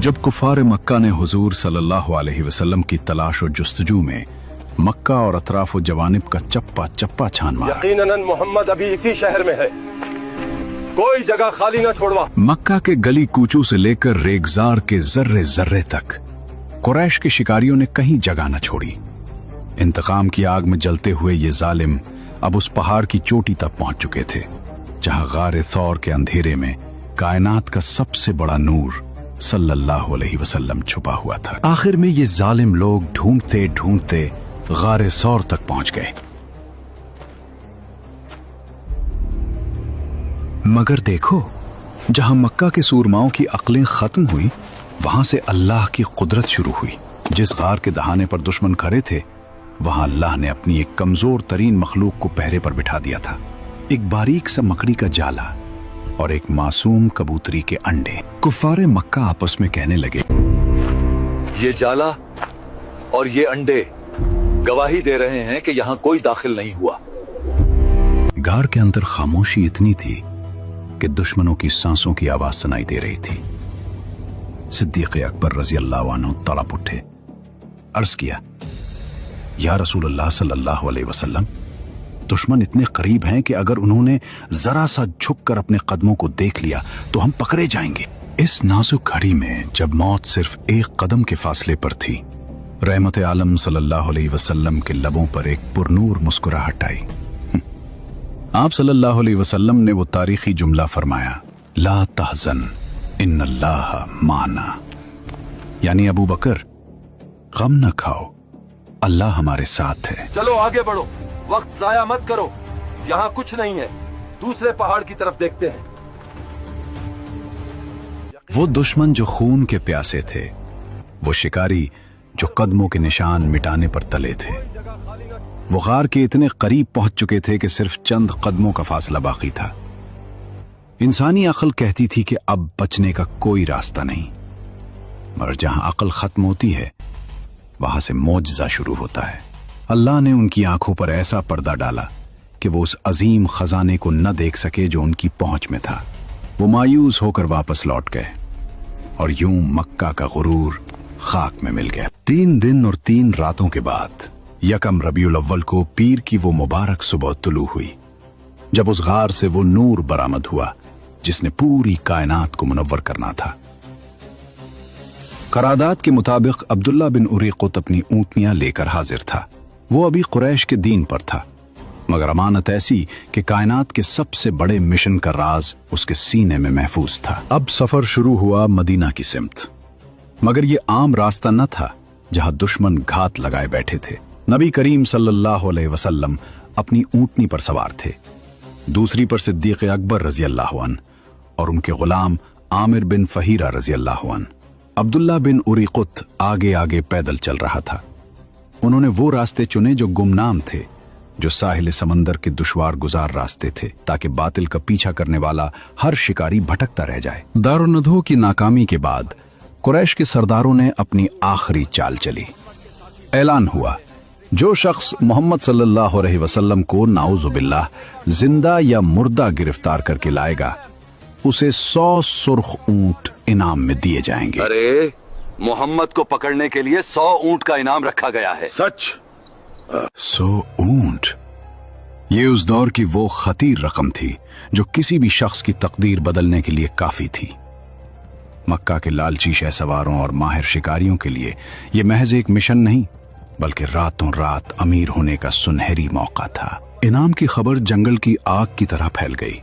जब कुफार मक्का ने हुजूर सल्लल्लाहु अलैहि वसल्लम की तलाश और जुस्तजू में मक्का और अतराफ जवानिब का चप्पा चप्पा छान मारा, यकीनन मोहम्मद अभी इसी शहर में है, कोई जगह खाली न छोड़वा। मक्का के गली कूचों से लेकर रेगजार के जर्रे जर्रे तक कुरैश के शिकारियों ने कहीं जगह न छोड़ी। इंतकाम की आग में जलते हुए ये जालिम अब उस पहाड़ की चोटी तक पहुंच चुके थे जहां गारे थौर के अंधेरे में कायनात का सबसे बड़ा नूर सल्लल्लाहु अलैहि वसल्लम छुपा हुआ था। आखिर में ये जालिम लोग ढूंढते ढूंढते गारे सौर तक पहुंच गए, मगर देखो, जहां मक्का के सूरमाओं की अक्लें खत्म हुई, वहां से अल्लाह की कुदरत शुरू हुई। जिस गार के दहाने पर दुश्मन खड़े थे, वहां अल्लाह ने अपनी एक कमजोर तरीन मखलूक को पहरे पर बिठा दिया था। एक बारीक सा मकड़ी का जाला और एक मासूम कबूतरी के अंडे। कुफारे मक्का आपस में कहने लगे, ये जाला और ये अंडे गवाही दे रहे हैं कि यहाँ कोई दाखिल नहीं हुआ। गार के अंदर खामोशी इतनी थी कि दुश्मनों की सांसों की आवाज सुनाई दे रही थी। सिद्दीक़ अकबर रज़ी अल्लाह अन्हु तड़प उठे, अर्ज किया, या रसूल अल्लाह सल्लल्लाहु अलैहि वसल्लम, दुश्मन इतने करीब हैं कि अगर उन्होंने जरा सा झुककर अपने कदमों को देख लिया तो हम पकड़े जाएंगे। इस नाजुक घड़ी में जब मौत सिर्फ एक कदम के फासले पर थी, रहमत आलम सल्लल्लाहु अलैहि वसल्लम के लबों पर एक पुरनूर मुस्कुराहट आई। आप सल्लल्लाहु अलैहि वसल्लम ने वो तारीखी जुमला फरमाया, ला तहज़न इन्नल्लाह माना, यानी अबू बकर, गम न खाओ, अल्लाह हमारे साथ है। चलो आगे बढ़ो, वक्त जाया मत करो, यहाँ कुछ नहीं है, दूसरे पहाड़ की तरफ देखते हैं। वो दुश्मन जो खून के प्यासे थे, वो शिकारी जो कदमों के निशान मिटाने पर तले थे, वो गार के इतने करीब पहुंच चुके थे कि सिर्फ चंद कदमों का फासला बाकी था। इंसानी अक्ल कहती थी कि अब बचने का कोई रास्ता नहीं, मगर जहां अक्ल खत्म होती है, वहां से मौजज़ा शुरू होता है। अल्लाह ने उनकी आंखों पर ऐसा पर्दा डाला कि वो उस अजीम खजाने को न देख सके जो उनकी पहुंच में था। वो मायूस होकर वापस लौट गए और यूं मक्का का गुरूर खाक में मिल गया। 3 दिन और 3 रातों के बाद यकम रबीउल अव्वल को पीर की वो मुबारक सुबह तुलू हुई, जब उस गार से वो नूर बरामद हुआ जिसने पूरी कायनात को मुनव्वर करना था। करादात के मुताबिक अब्दुल्ला बिन उरीक़ुत अपनी ऊँटनियां लेकर हाजिर था। वो अभी कुरैश के दीन पर था, मगर अमानत ऐसी कि कायनात के सबसे बड़े मिशन का राज उसके सीने में महफूज था। अब सफर शुरू हुआ मदीना की सिमत, मगर ये आम रास्ता न था जहां दुश्मन घात लगाए बैठे थे। नबी करीम सल्लल्लाहु अलैहि वसल्लम अपनी ऊँटनी पर सवार थे, दूसरी पर सिद्दीक़ अकबर रज़ी अल्लाह अन्हु और उनके गुलाम आमिर बिन फहीरा रज़ी अल्लाह अन्हु। अब्दुल्ला बिन उरीक़ुत आगे आगे पैदल चल रहा था। उन्होंने वो रास्ते चुने जो गुमनाम थे, जो साहिल समंदर के दुश्वार गुजार रास्ते थे, ताकि बातिल का पीछा करने वाला हर शिकारी भटकता रह जाए। दारुन्नदो की नाकामी के बाद कुरैश के सरदारों ने अपनी आखिरी चाल चली। ऐलान हुआ, जो शख्स मोहम्मद सल्लल्लाहु अलैहि वसल्लम को नाउजुबिल्लाह जिंदा या मुर्दा गिरफ्तार करके लाएगा, उसे 100 सुर्ख ऊंट इनाम में दिए जाएंगे। अरे, मोहम्मद को पकड़ने के लिए 100 ऊंट का इनाम रखा गया है। सच? 100 ऊंट? ये उस दौर की वो खतीर रकम थी जो किसी भी शख्स की तकदीर बदलने के लिए काफी थी। मक्का के लालची शहसवारों और माहिर शिकारियों के लिए यह महज एक मिशन नहीं, बल्कि रातों रात अमीर होने का सुनहरी मौका था। इनाम की खबर जंगल की आग की तरह फैल गई।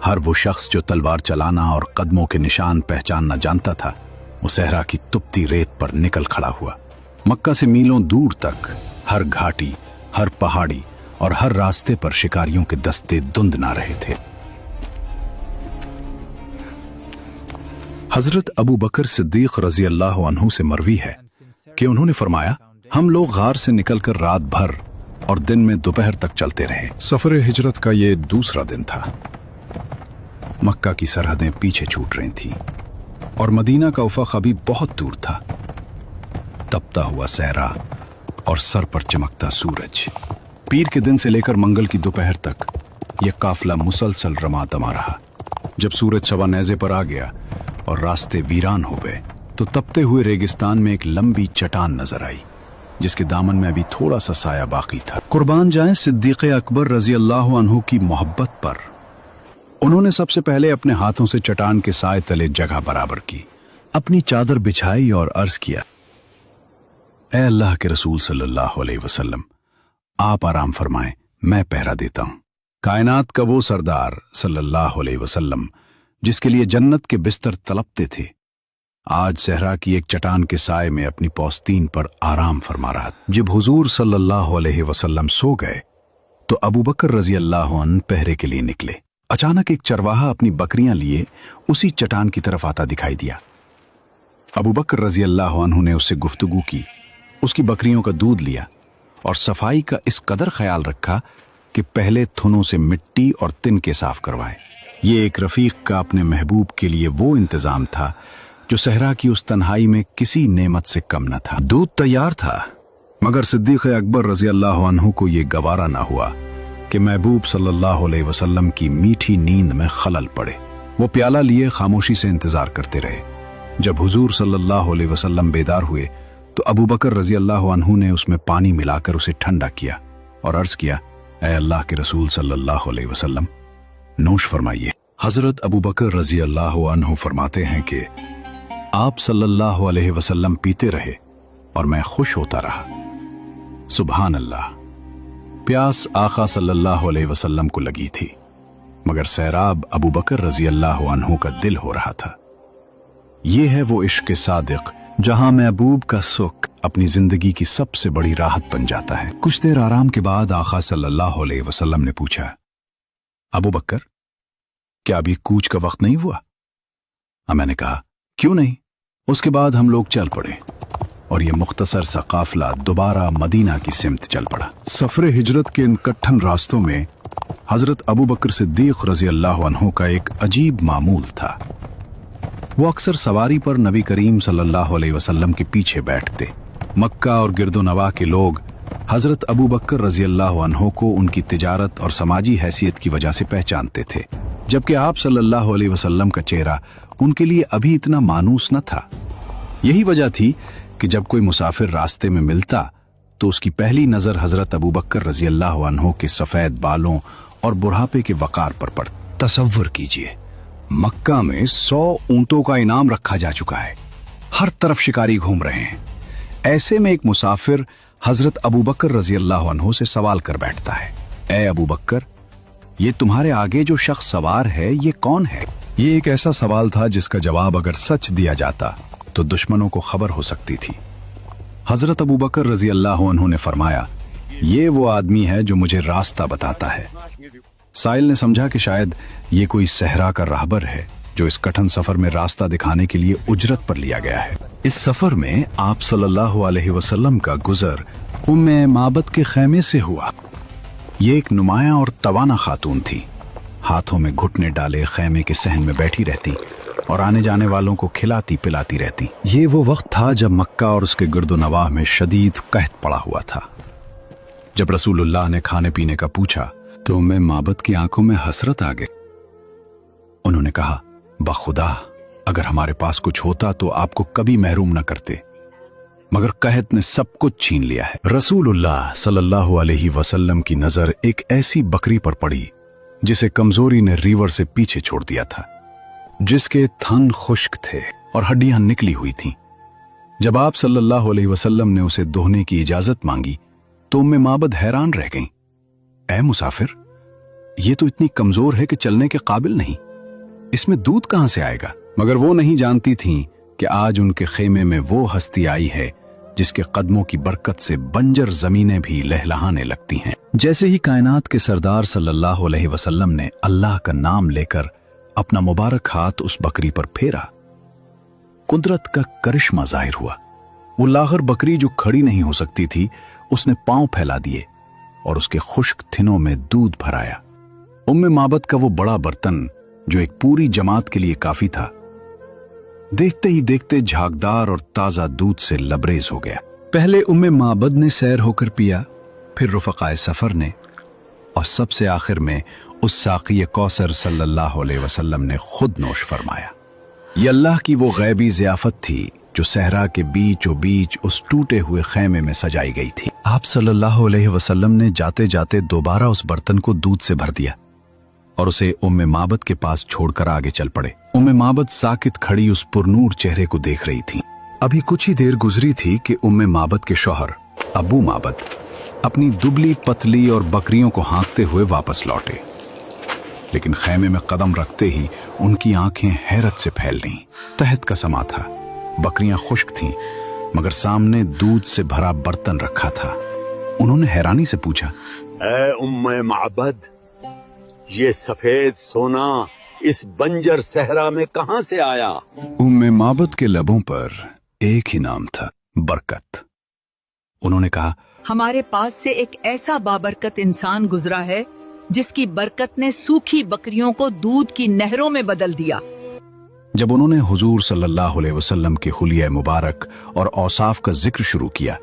हर वो शख्स जो तलवार चलाना और कदमों के निशान पहचानना जानता था, वो सहरा की तुपती रेत पर निकल खड़ा हुआ। मक्का से मीलों दूर तक हर घाटी, हर पहाड़ी और हर रास्ते पर शिकारियों के दस्ते धुंधना रहे थे। हजरत अबू बकर सिद्दीक रज़ी अल्लाह अन्हु से मरवी है कि उन्होंने फरमाया, हम लोग गार से निकलकर रात भर और दिन में दोपहर तक चलते रहे। सफर हिजरत का ये दूसरा दिन था। मक्का की सरहदें पीछे छूट रही थीं और मदीना का उफ़क़ अभी बहुत दूर था। तपता हुआ सहरा और सर पर चमकता सूरज। पीर के दिन से लेकर मंगल की दोपहर तक यह काफिला मुसलसल रमा दमा रहा। जब सूरज शवा नेज़े पर आ गया और रास्ते वीरान हो गए तो तपते हुए रेगिस्तान में एक लंबी चट्टान नजर आई जिसके दामन में अभी थोड़ा सा साया बाकी था। कुर्बान जाएं सिद्दीक़ अकबर रजी अल्लाह अन्हु की मोहब्बत पर। उन्होंने सबसे पहले अपने हाथों से चट्टान के साए तले जगह बराबर की, अपनी चादर बिछाई और अर्ज किया, ऐ अल्लाह के रसूल सल्लल्लाहु अलैहि वसल्लम, आप आराम फरमाएं, मैं पहरा देता हूं। कायनात का वो सरदार सल्लल्लाहु अलैहि वसल्लम जिसके लिए जन्नत के बिस्तर तलपते थे, आज सहरा की एक चट्टान के साए में अपनी पौस्तीन पर आराम फरमा रहा था। जब हुजूर सल्लल्लाहु अलैहि वसल्लम सो गए तो अबू बकर रजी अल्लाह अन्हु पहरे के लिए निकले। अचानक एक चरवाहा अपनी बकरियां लिए उसी चट्टान की तरफ आता दिखाई दिया। अबू बकर रजी अल्लाह अन्हु ने उससे गुफ्तगू की, उसकी बकरियों का दूध लिया और सफाई का इस कदर ख्याल रखा कि पहले थुनों से मिट्टी और तिनके साफ करवाए। ये एक रफीक का अपने महबूब के लिए वो इंतजाम था जो सहरा की उस तन्हाई में किसी नेमत से कम न था। दूध तैयार था, मगर सिद्दीक़ अकबर रजी अल्लाह अन्हु को यह गवारा ना हुआ कि महबूब सल्लल्लाहु अलैहि वसल्लम की मीठी नींद में खलल पड़े। वो प्याला लिए खामोशी से इंतजार करते रहे। जब हुजूर सल्लल्लाहु अलैहि वसल्लम बेदार हुए तो अबू बकर रजी अल्लाह अन्हु ने उसमें पानी मिलाकर उसे ठंडा किया और अर्ज किया, ऐ अल्लाह के रसूल सल्लल्लाहु अलैहि वसल्लम, नोश फरमाइए। हजरत अबू बकर रजी अल्लाह अन्हु फरमाते हैं कि आप सल्लल्लाहु अलैहि वसल्लम पीते रहे और मैं खुश होता रहा। सुभान अल्लाह। प्यास आका सल्लल्लाहु अलैहि वसल्लम को लगी थी, मगर सैराब अबू बकर रजी अल्लाह अन्हु का दिल हो रहा था। ये है वो इश्क सादिक जहां महबूब का सुख अपनी जिंदगी की सबसे बड़ी राहत बन जाता है। कुछ देर आराम के बाद आका सल्लल्लाहु अलैहि वसल्लम ने पूछा, अबू बकर, क्या अभी कूच का वक्त नहीं हुआ? मैंने कहा, क्यों नहीं। उसके बाद हम लोग चल पड़े और ये मुख्तसर सा काफिला दोबारा मदीना की सिमत चल पड़ा। सफरे हिजरत के इन कट्ठन रास्तों में हजरत अबू बकर सिद्दीक रजी अल्लाह अन्हु का एक अजीब मामूल था। वो अक्सर सवारी पर नबी करीम सल्लल्लाहु अलैहि वसल्लम के पीछे बैठते। मक्का और गिरदो नवा के लोग हजरत अबू बकर रजी अल्लाह अन्हु को उनकी तिजारत और समाजी हैसियत की वजह से पहचानते थे, जबकि आप सल्लल्लाहु अलैहि वसल्लम का चेहरा उनके लिए अभी इतना मानूस न था। यही वजह थी कि जब कोई मुसाफिर रास्ते में मिलता तो उसकी पहली नजर हजरत अबू बकर रजी अल्लाह अन्हु के सफेद बालों और बुढ़ापे के वकार पर पड़ती। तसव्वुर कीजिए, मक्का में 100 ऊंटों का इनाम रखा जा चुका है, हर तरफ शिकारी घूम रहे हैं। ऐसे में एक मुसाफिर हजरत अबू बकर रजी अल्लाह अन्हु से सवाल कर बैठता है, ए अबू बकर, ये तुम्हारे आगे जो शख्स सवार है ये कौन है? ये एक ऐसा सवाल था जिसका जवाब अगर सच दिया जाता तो दुश्मनों को खबर हो सकती थी। हजरत अबू बकर रजी अल्लाह अन्हु ने फरमाया, ये वो आदमी है जो मुझे रास्ता बताता है। साइल ने समझा कि शायद ये कोई सहरा का राहबर है जो इस कठिन सफर में रास्ता दिखाने के लिए उजरत पर लिया गया है। इस सफर में आप सल्लल्लाहु अलैहि वसल्लम का गुजर उम्मे माबद के खैमे से हुआ। ये एक नुमाया और तवाना खातून थी, हाथों में घुटने डाले खैमे के सहन में बैठी रहती और आने जाने वालों को खिलाती पिलाती रहती। ये वो वक्त था जब मक्का और उसके गिरदो नवाह में शदीद कहत पड़ा हुआ था। जब रसूलुल्लाह ने खाने पीने का पूछा तो उम्मे माबद की आंखों में हसरत आ गई। उन्होंने कहा, बखुदा, अगर हमारे पास कुछ होता तो आपको कभी महरूम न करते, मगर कहत ने सब कुछ छीन लिया है। रसूलुल्लाह सल्लल्लाहु अलैहि वसल्लम की नजर एक ऐसी बकरी पर पड़ी जिसे कमजोरी ने रीवर से पीछे छोड़ दिया था, जिसके थन खुश्क थे और हड्डियां निकली हुई थीं। जब आप सल्लल्लाहु अलैहि वसल्लम ने उसे दोहने की इजाजत मांगी तो उम्मे माबद हैरान रह गईं। ऐ मुसाफिर, ये तो इतनी कमजोर है कि चलने के काबिल नहीं, इसमें दूध कहां से आएगा? मगर वो नहीं जानती थीं कि आज उनके खेमे में वो हस्ती आई है जिसके कदमों की बरकत से बंजर जमीनें भी लहलहाने लगती हैं। जैसे ही कायनात के सरदार सल्लल्लाहु अलैहि वसल्लम ने अल्लाह का नाम लेकर अपना मुबारक हाथ उस बकरी पर फेरा, कुदरत का करिश्मा जाहिर हुआ। वो लागर बकरी जो खड़ी नहीं हो सकती थी, उसने पांव फैला दिए और उसके खुश्क थिनों में दूध भराया। उम्मे माबद का वो बड़ा बर्तन जो एक पूरी जमात के लिए काफी था, देखते ही देखते झागदार और ताजा दूध से लबरेज हो गया। पहले उम्मे माबद ने सैर होकर पिया, फिर रुफकाए सफर ने, और सबसे आखिर में उस साक़ी कौसर सल्लल्लाहु अलैहि वसल्लम ने खुद नोश फरमाया। ये अल्लाह की वो गैबी ज़ियाफत थी जो सहरा के बीचों बीच उस टूटे हुए खैमे में सजाई गई थी। आप सल्लल्लाहु अलैहि वसल्लम ने जाते जाते दोबारा उस बर्तन को दूध से भर दिया और उसे उम्मे माबद के पास छोड़कर आगे चल पड़े। उम्मे माबद साकित खड़ी उस पुरनूर चेहरे को देख रही थी। अभी कुछ ही देर गुजरी थी कि उम्मे माबद के शौहर अबू माबद अपनी दुबली पतली और बकरियों को हाँकते हुए वापस लौटे, लेकिन खैमे में कदम रखते ही उनकी आंखें हैरत से फैल गईं। तहत का समा था, बकरियां खुश्क थीं, मगर सामने दूध से भरा बर्तन रखा था। उन्होंने हैरानी से पूछा, ऐ उम्मे माबद, ये सफेद सोना इस बंजर सहरा में कहां से आया? उम्मे माबद के लबों पर एक ही नाम था, बरकत। उन्होंने कहा, हमारे पास से एक ऐसा बाबरकत इंसान गुजरा है जिसकी बरकत ने सूखी बकरियों को दूध की नहरों में बदल दिया। जब उन्होंने हुजूर सल्लल्लाहु अलैहि वसल्लम के हुलिया मुबारक और औसाफ का जिक्र शुरू किया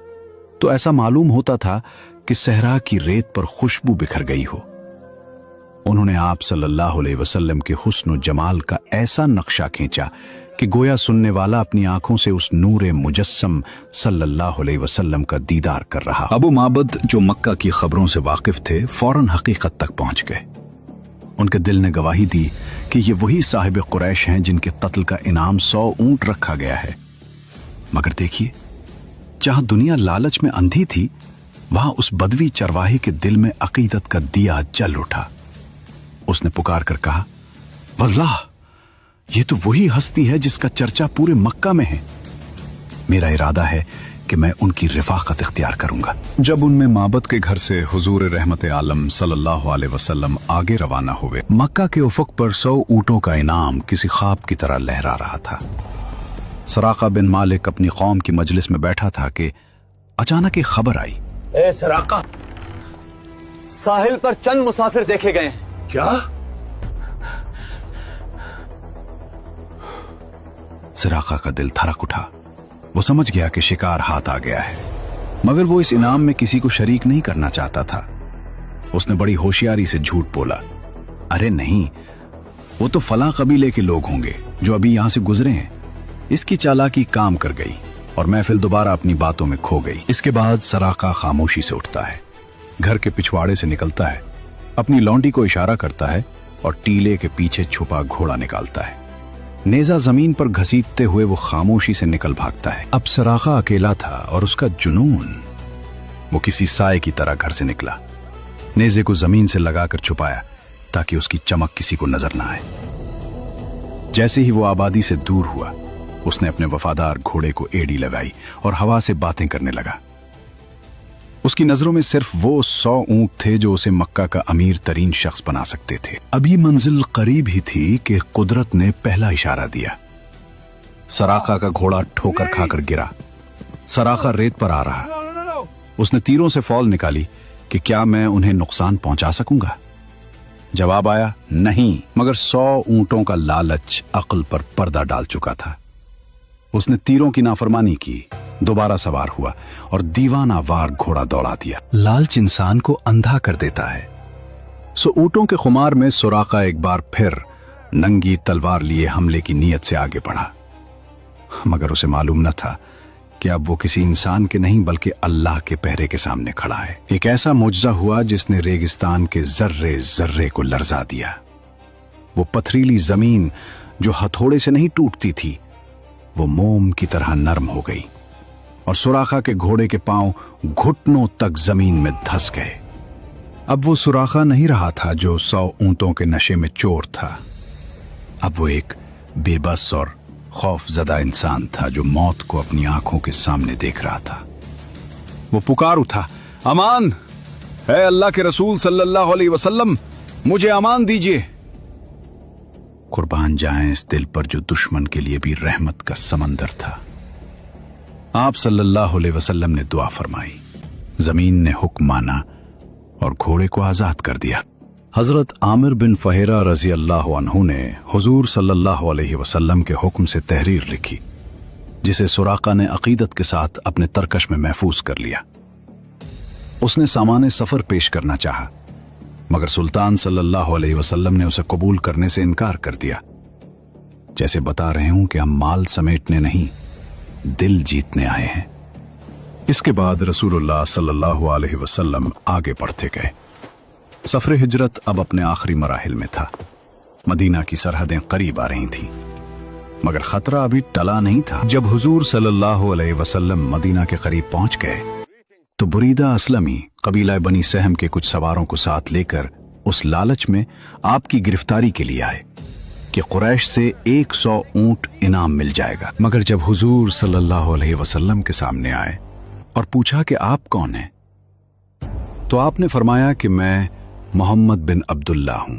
तो ऐसा मालूम होता था कि सहरा की रेत पर खुशबू बिखर गई हो। उन्होंने आप सल्लल्लाहु अलैहि वसल्लम के हुस्न और जमाल का ऐसा नक्शा खींचा कि गोया सुनने वाला अपनी आंखों से उस नूरे मुजस्सम सल्लल्लाहु अलैहि वसल्लम का दीदार कर रहा। अबू माबद, जो मक्का की खबरों से वाकिफ थे, फौरन हकीकत तक पहुंच गए। उनके दिल ने गवाही दी कि ये वही साहिब कुरैश हैं जिनके कत्ल का इनाम 100 ऊंट रखा गया है। मगर देखिए, जहां दुनिया लालच में अंधी थी, वहां उस बदवी चरवाहे के दिल में अकीदत का दिया जल उठा। उसने पुकार कर कहा, वल्लाह, ये तो वही हस्ती है जिसका चर्चा पूरे मक्का में है। मेरा इरादा है कि मैं उनकी रिफाकत इख्तियार करूंगा। जब उनमें माबद के घर से हुजूर रहमत आलम सल्लल्लाहु अलैहि वसल्लम आगे रवाना हुए, मक्का के उफक पर 100 ऊंटों का इनाम किसी ख्वाब की तरह लहरा रहा था। सराका बिन मालिक अपनी कौम की मजलिस में बैठा था कि अचानक एक खबर आई। ए सराका, साहिल पर चंद मुसाफिर देखे गए। क्या? सराका का दिल धड़क उठा। वो समझ गया कि शिकार हाथ आ गया है, मगर वो इस इनाम में किसी को शरीक नहीं करना चाहता था। उसने बड़ी होशियारी से झूठ बोला, अरे नहीं, वो तो फलां कबीले के लोग होंगे जो अभी यहां से गुजरे हैं। इसकी चालाकी काम कर गई और महफिल दोबारा अपनी बातों में खो गई। इसके बाद सराका खामोशी से उठता है, घर के पिछवाड़े से निकलता है, अपनी लौंडी को इशारा करता है और टीले के पीछे छुपा घोड़ा निकालता है। नेजा जमीन पर घसीटते हुए वो खामोशी से निकल भागता है। अब सराका अकेला था और उसका जुनून, वो किसी साए की तरह घर से निकला, नेजे को जमीन से लगाकर छुपाया ताकि उसकी चमक किसी को नजर ना आए। जैसे ही वो आबादी से दूर हुआ, उसने अपने वफादार घोड़े को एड़ी लगाई और हवा से बातें करने लगा। उसकी नजरों में सिर्फ वो 100 ऊंट थे जो उसे मक्का का अमीर तरीन शख्स बना सकते थे। अभी मंजिल करीब ही थी कि कुदरत ने पहला इशारा दिया। सराका का घोड़ा ठोकर खाकर गिरा। सराका रेत पर आ रहा। उसने तीरों से फौल निकाली कि क्या मैं उन्हें नुकसान पहुंचा सकूंगा। जवाब आया, नहीं, मगर 100 ऊंटों का लालच अक्ल पर पर्दा डाल चुका था। उसने तीरों की नाफरमानी की, दोबारा सवार हुआ और दीवाना वार घोड़ा दौड़ा दिया। लालच इंसान को अंधा कर देता है। सो ऊंटों के खुमार में सुराका एक बार फिर नंगी तलवार लिए हमले की नीयत से आगे बढ़ा, मगर उसे मालूम न था कि अब वो किसी इंसान के नहीं बल्कि अल्लाह के पहरे के सामने खड़ा है। एक ऐसा मुजजा हुआ जिसने रेगिस्तान के जर्रे जर्रे को लर्जा दिया। वो पथरीली जमीन जो हथौड़े से नहीं टूटती थी, वो मोम की तरह नरम हो गई और सुराखा के घोड़े के पांव घुटनों तक जमीन में धंस गए। अब वो सुराखा नहीं रहा था जो 100 ऊंटों के नशे में चोर था। अब वो एक बेबस और खौफजदा इंसान था जो मौत को अपनी आंखों के सामने देख रहा था। वो पुकार उठा, अमान है अल्लाह के रसूल सल्लल्लाहु अलैहि वसल्लम, मुझे अमान दीजिए। कुर्बान जाएं इस दिल पर जो दुश्मन के लिए भी रहमत का समंदर था। आप सल्लल्लाहु अलैहि वसल्लम ने दुआ फरमाई, जमीन ने हुक्म माना और घोड़े को आजाद कर दिया। हजरत आमिर बिन फहेरा रजी अल्लाह अन्हु ने हुजूर सल्लल्लाहु अलैहि वसल्लम के हुक्म से तहरीर लिखी, जिसे सुराका ने अकीदत के साथ अपने तरकश में महफूज कर लिया। उसने सामाने सफर पेश करना चाहा, मगर सुल्तान सल्लल्लाहु अलैहि वसल्लम ने उसे कबूल करने से इनकार कर दिया, जैसे बता रहे हूं कि हम माल समेटने नहीं, दिल जीतने आए हैं। इसके बाद रसूलुल्लाह सल्लल्लाहु अलैहि वसल्लम आगे बढ़ते गए। सफर हिजरत अब अपने आखिरी मराहिल में था। मदीना की सरहदें करीब आ रही थीं, मगर खतरा अभी टला नहीं था। जब हुजूर सल्लल्लाहु अलैहि वसल्लम मदीना के करीब पहुंच गए तो बुरीदा असलमी कबीला बनी सहम के कुछ सवारों को साथ लेकर उस लालच में आपकी गिरफ्तारी के लिए आए कि कुरैश से 100 ऊंट इनाम मिल जाएगा। मगर जब हुजूर सल्लल्लाहु अलैहि वसल्लम के सामने आए और पूछा कि आप कौन हैं, तो आपने फरमाया कि मैं मोहम्मद बिन अब्दुल्ला हूं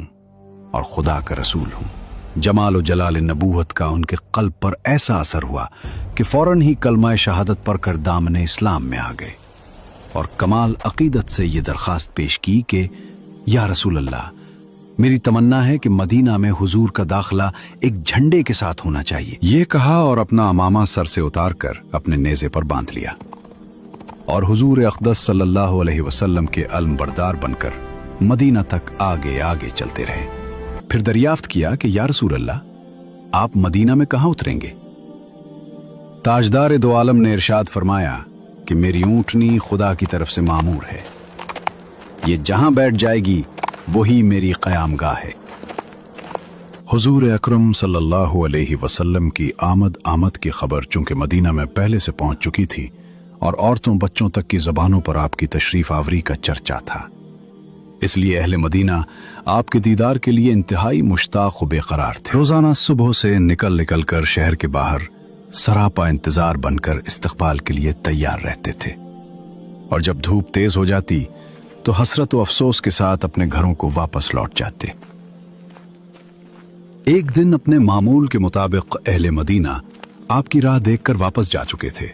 और खुदा का रसूल हूं। जमाल और जलाल नबूवत का उनके कल्ब पर ऐसा असर हुआ कि फौरन ही कलमा शहादत पढ़कर दामने इस्लाम में आ गए और कमाल अकीदत से ये दरखास्त पेश की कि या रसूल अल्लाह, मेरी तमन्ना है कि मदीना में हुजूर का दाखिला एक झंडे के साथ होना चाहिए। ये कहा और अपना अमामा सर से उतार कर अपने नेज़े पर बांध लिया और हुजूर अक़दस सल्लल्लाहु अलैहि वसल्लम के अलमबरदार बनकर मदीना तक आगे आगे चलते रहे। फिर दरियाफ्त किया कि या रसूल अल्लाह, आप मदीना में कहां उतरेंगे? ताजदार दो आलम ने इरशाद फरमाया कि मेरी ऊंटनी खुदा की तरफ से मामूर है, ये जहां बैठ जाएगी वही मेरी क़यामगाह है। हुजूर अकरम सल्लल्लाहु अलैहि वसल्लम की आमद की खबर चूंकि मदीना में पहले से पहुंच चुकी थी और औरतों बच्चों तक की जबानों पर आपकी तशरीफ आवरी का चर्चा था, इसलिए अहले मदीना आपके दीदार के लिए इंतहाई मुश्ताक व बेकरार थे। रोजाना सुबह से निकल कर शहर के बाहर सरापा इंतजार बनकर इस्तकबाल के लिए तैयार रहते थे और जब धूप तेज हो जाती तो हसरत व अफसोस के साथ अपने घरों को वापस लौट जाते। एक दिन अपने मामूल के मुताबिक अहले मदीना आपकी राह देखकर वापस जा चुके थे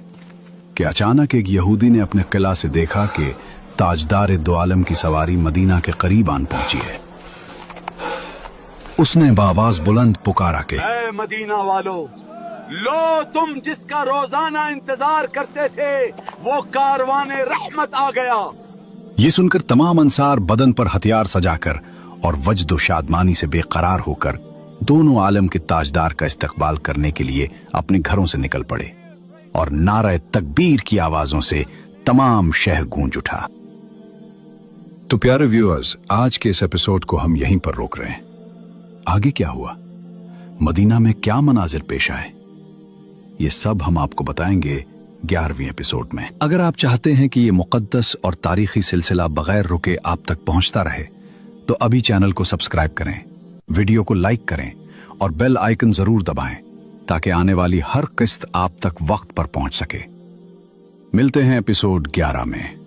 कि अचानक एक यहूदी ने अपने किला से देखा कि ताजदार दो आलम की सवारी मदीना के करीब आन पहुंची है। उसने बावाज बुलंद पुकारा के ऐ मदीना वालों, लो तुम जिसका रोजाना इंतजार करते थे, वो कारवाने रहमत आ गया। ये सुनकर तमाम अंसार बदन पर हथियार सजाकर और वजद शादमानी से बेकरार होकर दोनों आलम के ताजदार का इस्तकबाल करने के लिए अपने घरों से निकल पड़े और नारे तकबीर की आवाजों से तमाम शहर गूंज उठा। तो प्यारे व्यूअर्स, आज के इस एपिसोड को हम यहीं पर रोक रहे हैं। आगे क्या हुआ, मदीना में क्या मनाजिर पेश आए, ये सब हम आपको बताएंगे 11वें एपिसोड में। अगर आप चाहते हैं कि ये मुकद्दस और तारीखी सिलसिला बगैर रुके आप तक पहुंचता रहे तो अभी चैनल को सब्सक्राइब करें, वीडियो को लाइक करें और बेल आइकन जरूर दबाएं ताकि आने वाली हर किस्त आप तक वक्त पर पहुंच सके। मिलते हैं एपिसोड 11 में।